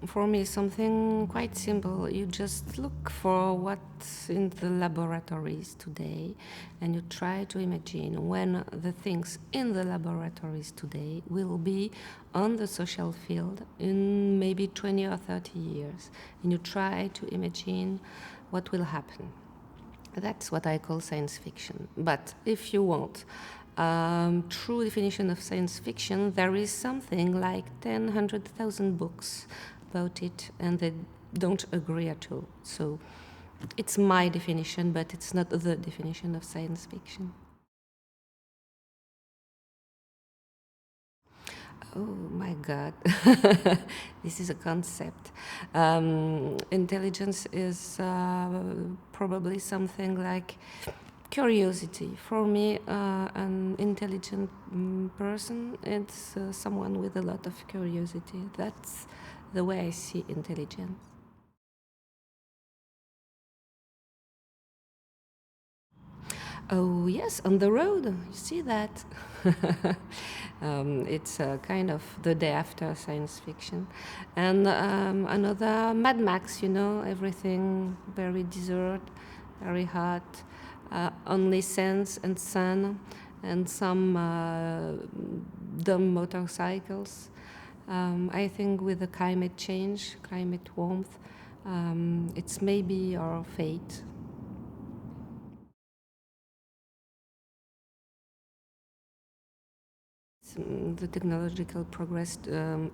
for me something quite simple. You just look for what's in the laboratories today, and you try to imagine when the things in the laboratories today will be on the social field in maybe 20 or 30 years. And you try to imagine what will happen. That's what I call science fiction. But if you want true definition of science fiction, there is something like 100,000 books about it, and they don't agree at all. So it's my definition, but it's not the definition of science fiction. Oh my God, this is a concept. Intelligence is probably something like curiosity. For me, an intelligent person, it's someone with a lot of curiosity. That's the way I see intelligence. Oh yes, on the road, you see that. It's kind of the day after science fiction. And another Mad Max, everything very desert, very hot, only sands and sun, and some dumb motorcycles. I think with the climate change, climate warmth, it's maybe our fate. The technological progress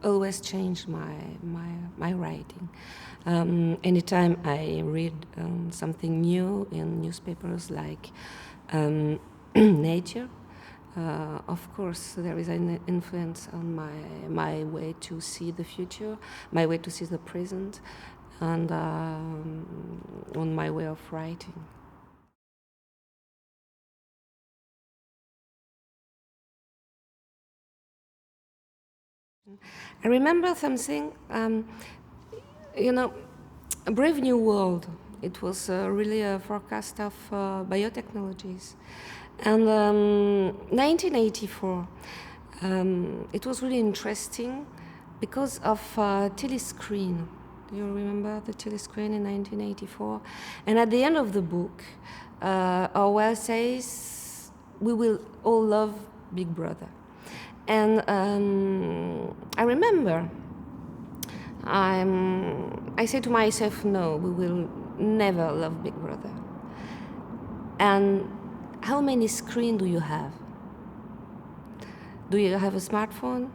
always changed my writing. Anytime I read something new in newspapers like Nature, of course there is an influence on my way to see the future, my way to see the present, and on my way of writing. I remember something, A Brave New World. It was really a forecast of biotechnologies. And 1984, it was really interesting because of telescreen. Do you remember the telescreen in 1984? And at the end of the book, Orwell says, "We will all love Big Brother." And I remember I said to myself, no, we will never love Big Brother. And how many screens do you have? Do you have a smartphone?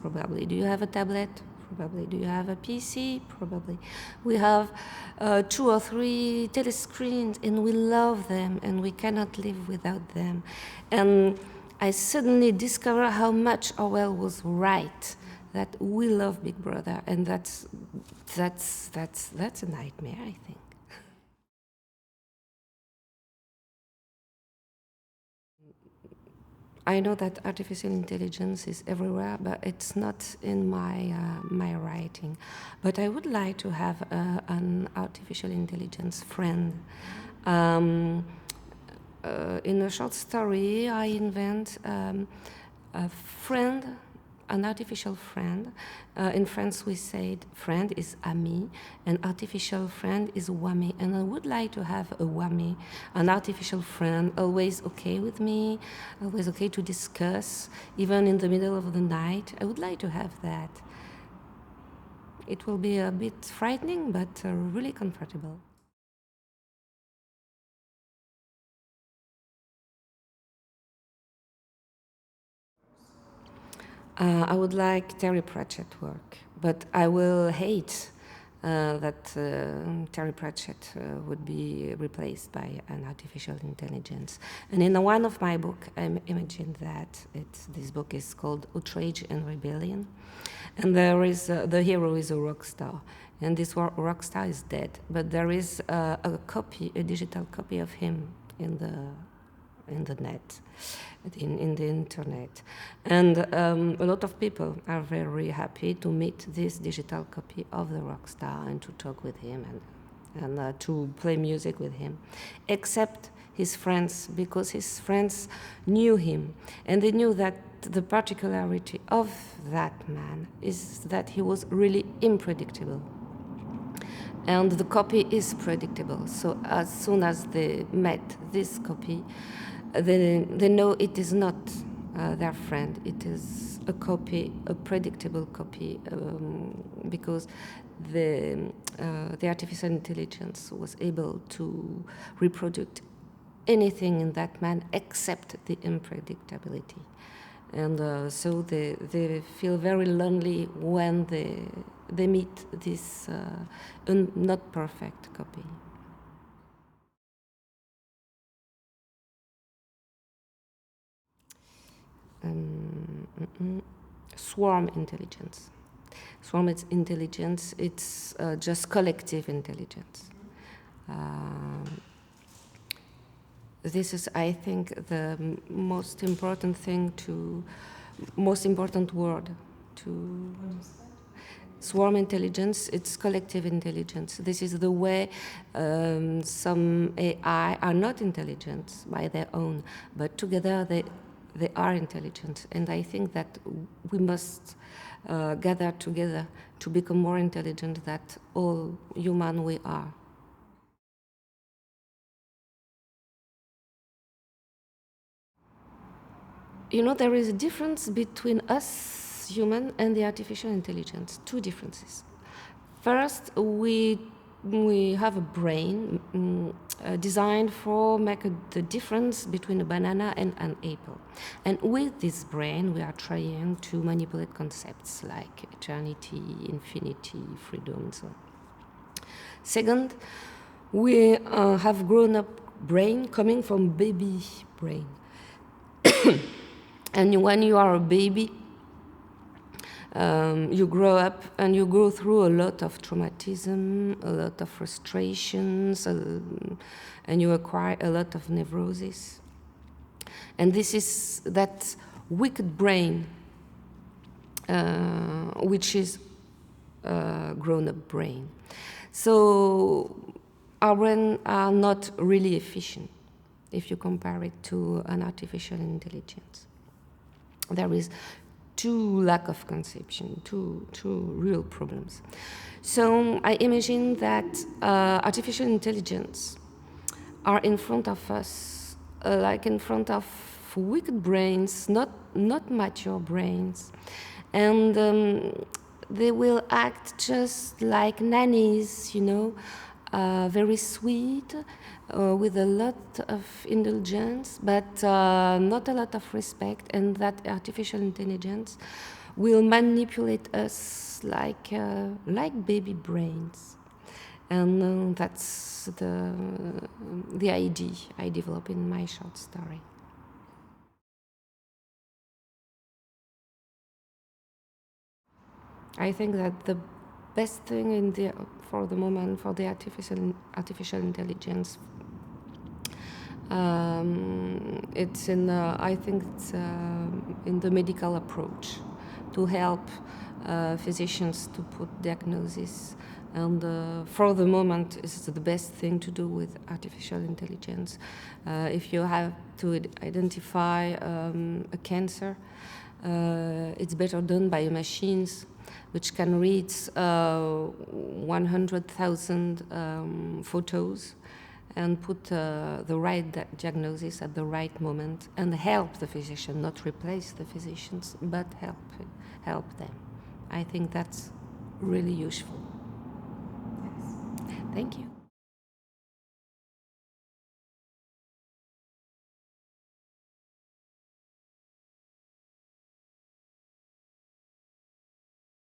Probably. Do you have a tablet? Probably. Do you have a PC? Probably. We have 2 or 3 telescreens, and we love them, and we cannot live without them. And I suddenly discovered how much Orwell was right, that we love Big Brother, and that's a nightmare, I think. I know that artificial intelligence is everywhere, but it's not in my writing. But I would like to have an artificial intelligence friend. In a short story, I invent a friend, an artificial friend. In France, we said friend is ami, and artificial friend is wami. And I would like to have a wami, an artificial friend, always okay with me, always okay to discuss, even in the middle of the night. I would like to have that. It will be a bit frightening, but really comfortable. I would like Terry Pratchett work, but I will hate that Terry Pratchett would be replaced by an artificial intelligence. And in one of my books, I imagined that this book is called Outrage and Rebellion, and there is the hero is a rock star, and this rock star is dead, but there is a digital copy of him in the net, in the internet. And a lot of people are very happy to meet this digital copy of the rock star and to talk with him and to play music with him, except his friends, because his friends knew him, and they knew that the particularity of that man is that he was really unpredictable. And the copy is predictable. So as soon as they met this copy, they know it is not their friend. It is a copy, a predictable copy, because the artificial intelligence was able to reproduce anything in that man except the unpredictability. And so they feel very lonely when they meet this not perfect copy. Swarm intelligence. Swarm intelligence, it's just collective intelligence. This is, I think, the most important word to swarm intelligence. It's collective intelligence. This is the way some AI are not intelligent by their own, but together they are intelligent. And I think that we must gather together to become more intelligent than all human we are. You know, there is a difference between us, human, and the artificial intelligence. Two differences. First, we have a brain designed for make the difference between a banana and an apple. And with this brain, we are trying to manipulate concepts like eternity, infinity, freedom, and so on. Second, we have grown-up brain coming from baby brain. And when you are a baby, you grow up and you go through a lot of traumatism, a lot of frustrations, and you acquire a lot of neurosis. And this is that wicked brain, which is a grown-up brain. So our brains are not really efficient if you compare it to an artificial intelligence. There is two lack of conception, two real problems. So I imagine that artificial intelligence are in front of us, like in front of wicked brains, not mature brains, and they will act just like nannies, you know, very sweet, with a lot of indulgence, but not a lot of respect, and that artificial intelligence will manipulate us like baby brains. And that's the idea I develop in my short story. I think that the best thing for the moment for the artificial intelligence, it's in I think it's in the medical approach to help physicians to put diagnosis, and for the moment it's the best thing to do with artificial intelligence. If you have to identify a cancer, it's better done by machines which can read 100,000 photos and put the right diagnosis at the right moment and help the physician, not replace the physicians, but help them. I think that's really useful. Thank you.